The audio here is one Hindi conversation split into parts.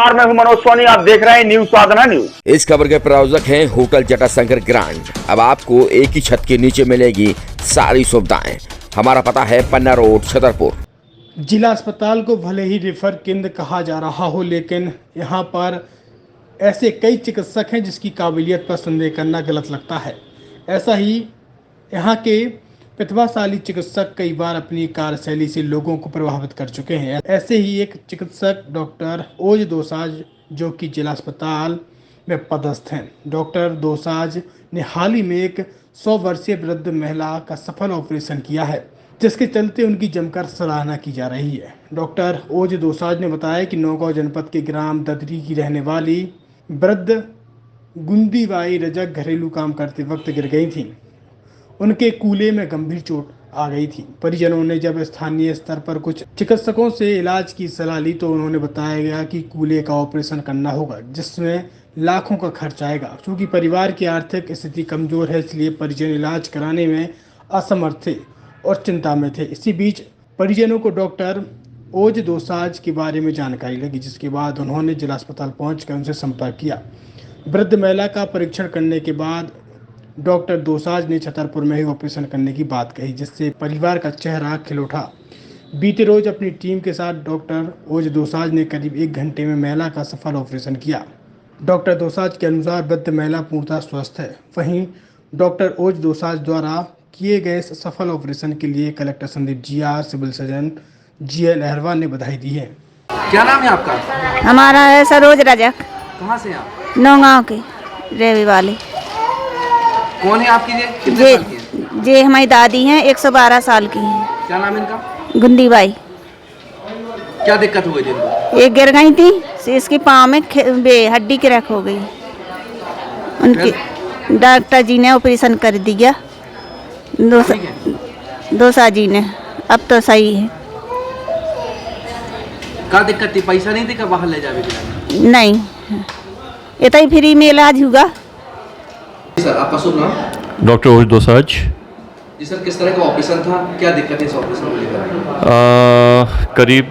नमस्कार, मैं हूं मनोज सोनी। आप देख रहे हैं न्यूज साधना न्यूज। इस खबर के प्रायोजक हैं होटल जटाशंकर ग्रांड। अब आपको एक ही छत के नीचे मिलेगी सारी सुविधाएं। हमारा पता है पन्ना रोड, छतरपुर। जिला अस्पताल को भले ही रेफर केंद्र कहा जा रहा हो, लेकिन यहाँ पर ऐसे कई चिकित्सक हैं जिसकी काबिलियत पर संदेह करना गलत लगता है। ऐसा ही यहाँ के प्रतिभाशाली चिकित्सक कई बार अपनी कार्यशैली से लोगों को प्रभावित कर चुके हैं। ऐसे ही एक चिकित्सक डॉक्टर ओज दोसांझ, जो कि जिला अस्पताल में पदस्थ हैं। डॉक्टर दोसांझ ने हाल ही में एक 100 वर्षीय वृद्ध महिला का सफल ऑपरेशन किया है, जिसके चलते उनकी जमकर सराहना की जा रही है। डॉक्टर ओज दोसांझ ने बताया कि नौगांव जनपद के ग्राम ददरी की रहने वाली वृद्ध गुंदीबाई रजक घरेलू काम करते वक्त गिर गई थी। उनके कूल्हे में गंभीर चोट आ गई थी। परिजनों ने जब स्थानीय स्तर पर कुछ चिकित्सकों से इलाज की सलाह ली तो उन्होंने बताया गया कि कूल्हे का ऑपरेशन करना होगा, जिसमें लाखों का खर्च आएगा। क्योंकि परिवार की आर्थिक स्थिति कमजोर है, इसलिए परिजन इलाज कराने में असमर्थ थे और चिंता में थे। इसी बीच परिजनों को डॉक्टर ओज दोसांझ के बारे में जानकारी लगी, जिसके बाद उन्होंने जिला अस्पताल पहुंचकर उनसे संपर्क किया। वृद्ध महिला का परीक्षण करने के बाद डॉक्टर दोसांझ ने छतरपुर में ही ऑपरेशन करने की बात कही, जिससे परिवार का चेहरा खिल उठा। बीते रोज अपनी टीम के साथ डॉक्टर ओज दोसांझ ने करीब 1 घंटे में महिला का सफल ऑपरेशन किया। डॉक्टर दोसांझ के अनुसार वृद्ध महिला पूर्णतः स्वस्थ है। वहीं डॉक्टर ओज दोसांझ द्वारा किए गए सफल ऑपरेशन के लिए collector Sandeep GR, civil surgeon GL Aharwal ने बधाई दी है। क्या नाम है आपका? हमारा है सरोज रजक। कहाँ से आप? नौगांव के रेवी वाले। कौन है आपकी? ये कितने साल की है? जे हमारी दादी हैं, 112 साल की हैं। क्या नाम है इनका? गुंदीबाई। क्या दिक्कत हो गई थी इनको? एक गिर गई थी, से इसके पाँव में हड्डी क्रैक हो गई। उनके डॉक्टर जी ने ऑपरेशन कर दिया, दोसांझ जी ने। अब तो सही है। क्या दिक्कत थी? पैसा नहीं थी क्या बाहर ले जावे? नहीं, इतना ही फ्री में इलाज हुआ। सर, आपका शुभ नाम? डॉक्टर ओज दोसांझ। जी सर, किस तरह का ऑपरेशन था? क्या दिक्कत है इस ऑपरेशन को लेकर? करीब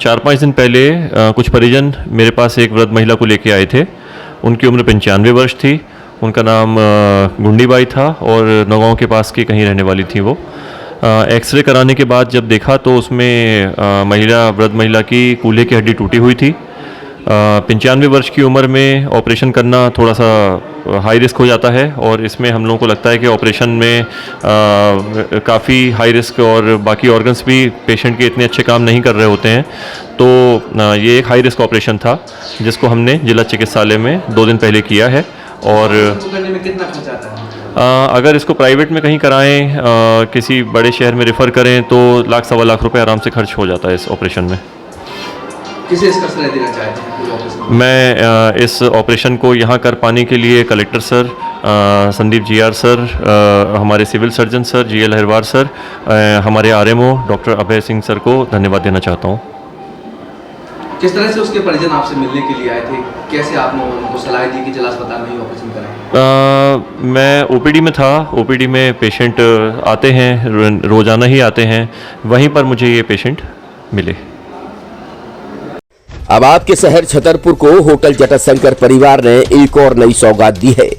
4-5 दिन पहले कुछ परिजन मेरे पास एक वृद्ध महिला को लेके आए थे। उनकी उम्र 95 वर्ष थी। उनका नाम गुंडीबाई था और नौगांव के पास की कहीं रहने वाली थी वो। एक्सरे कराने के बाद जब देखा तो उसमें वृद्ध महिला की कूल्हे की हड्डी टूटी हुई थी। 95 वर्ष की उम्र में ऑपरेशन करना थोड़ा सा हाई रिस्क हो जाता है और इसमें हम लोगों को लगता है कि ऑपरेशन में काफ़ी हाई रिस्क और बाकी ऑर्गन्स भी पेशेंट के इतने अच्छे काम नहीं कर रहे होते हैं। तो ये एक हाई रिस्क ऑपरेशन था जिसको हमने जिला चिकित्सालय में 2 दिन पहले किया है। और करने में कितना खर्च आता है? अगर इसको प्राइवेट में कहीं कराएं, किसी बड़े शहर में रेफ़र करें तो लाख सवा लाख रुपए आराम से खर्च हो जाता है इस ऑपरेशन में। किसे इसका सलाह देना चाहते हैं? मैं इस ऑपरेशन को यहाँ कर पाने के लिए collector sir, Sandeep GR sir, हमारे civil surgeon sir GL Aharwal sir, हमारे RMO doctor Abhay Singh sir को धन्यवाद देना चाहता हूँ। किस तरह से उसके परिजन आपसे मिलने के लिए आए थे? कैसे आपने उनको सलाह दी कि जिला अस्पताल में ही ऑपरेशन कराएं? मैं OPD में था। OPD में पेशेंट आते हैं, रोज़ाना ही आते हैं। वहीं पर मुझे ये पेशेंट मिले। अब आपके शहर छतरपुर को होटल जटाशंकर परिवार ने एक और नई सौगात दी है।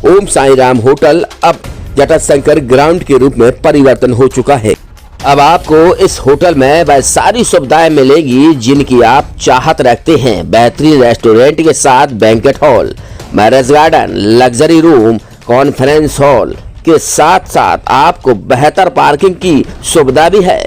ओम साई राम होटल अब जटाशंकर ग्राउंड के रूप में परिवर्तन हो चुका है। अब आपको इस होटल में वह सारी सुविधाएं मिलेगी जिनकी आप चाहत रखते हैं। बेहतरीन रेस्टोरेंट के साथ banquet hall, marriage garden, luxury room, conference hall के साथ साथ आपको बेहतर पार्किंग की सुविधा भी है।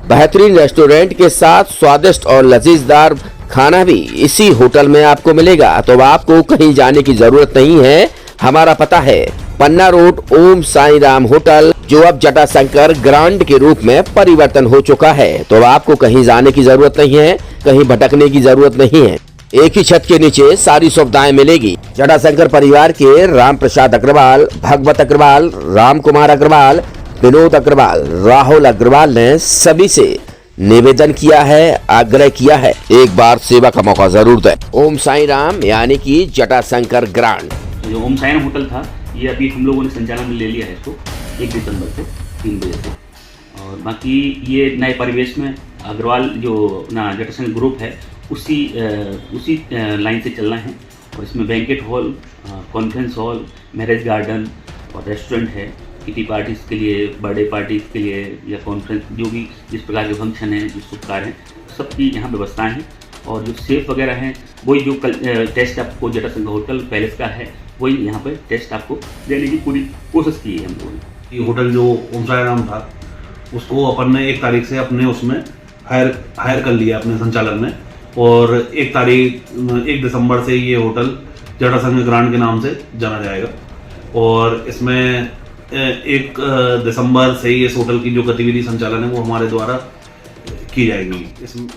बेहतरीन रेस्टोरेंट के साथ स्वादिष्ट और लजीजदार खाना भी इसी होटल में आपको मिलेगा। तो आपको कहीं जाने की जरूरत नहीं है। हमारा पता है पन्ना रोड, ओम साई राम होटल, जो अब जटाशंकर ग्रांड के रूप में परिवर्तन हो चुका है। तो आपको कहीं जाने की जरूरत नहीं है, कहीं भटकने की जरूरत नहीं है। एक ही छत के नीचे सारी सुविधाएं मिलेगी। जटाशंकर परिवार के राम प्रसाद अग्रवाल, भगवत अग्रवाल, राम कुमार अग्रवाल, विनोद अग्रवाल, राहुल अग्रवाल ने सभी से निवेदन किया है, आग्रह किया है, एक बार सेवा का मौका जरूर दें। ओम साई राम यानी कि जटाशंकर ग्रांड। जो ओम साई राम होटल था, ये अभी हम लोगों ने संचालन में ले लिया है इसको 1 दिसंबर से 3 बजे से। और बाकी ये नए परिवेश में अग्रवाल जो अपना जटाशंकर ग्रुप है उसी लाइन से चलना है। और इसमें banquet hall, conference hall, marriage garden और रेस्टोरेंट है। किटी पार्टीज़ के लिए, बर्थडे पार्टीज़ के लिए या कॉन्फ्रेंस, जो भी जिस प्रकार के फंक्शन हैं, जो शुभ कार्य हैं, सबकी यहाँ व्यवस्थाएं हैं। और जो सेफ वगैरह हैं, वही जो टेस्ट आपको जटाशंकर होटल पैलेस का है, वही यहाँ पर टेस्ट आपको देने की पूरी कोशिश की है हम लोगों ने। ये होटल जो ओम साई राम था, उसको अपन ने 1 तारीख से अपने उसमें हायर कर लिया अपने संचालन में। और 1 दिसंबर से ये होटल जटाशंकर ग्रांड के नाम से जाना जाएगा। और इसमें 1 दिसंबर से ही इस होटल की जो गतिविधि संचालन है वो हमारे द्वारा की जाएगी। इसमें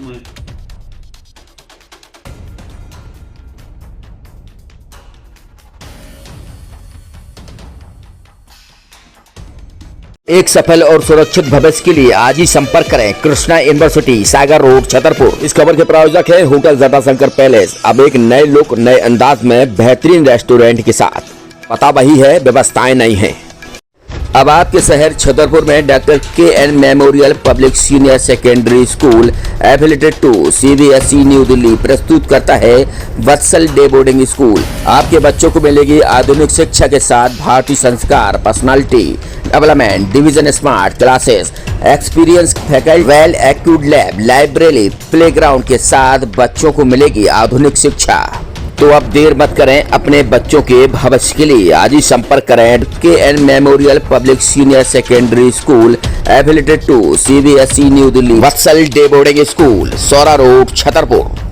एक सफल और सुरक्षित भविष्य के लिए आज ही संपर्क करें कृष्णा यूनिवर्सिटी, सागर रोड, छतरपुर। इस खबर के प्रायोजक है होटल जटाशंकर पैलेस, अब एक नए लुक, नए अंदाज में बेहतरीन रेस्टोरेंट के साथ। पता वही है, व्यवस्थाएं नहीं है। अब आपके शहर छतरपुर में doctor K N. Memorial public senior secondary school affiliated to CBSE new Delhi प्रस्तुत करता है वत्सल डे बोर्डिंग स्कूल। आपके बच्चों को मिलेगी आधुनिक शिक्षा के साथ भारतीय संस्कार, personality development, division smart classes, experience faculty, well accrued lab, library, playground के साथ बच्चों को मिलेगी आधुनिक शिक्षा। तो अब देर मत करें, अपने बच्चों के भविष्य के लिए आज ही संपर्क करें K N. Memorial public senior secondary school affiliated to CBSE new Delhi, Vatsal day boarding school, Saura road, Chhatarpur.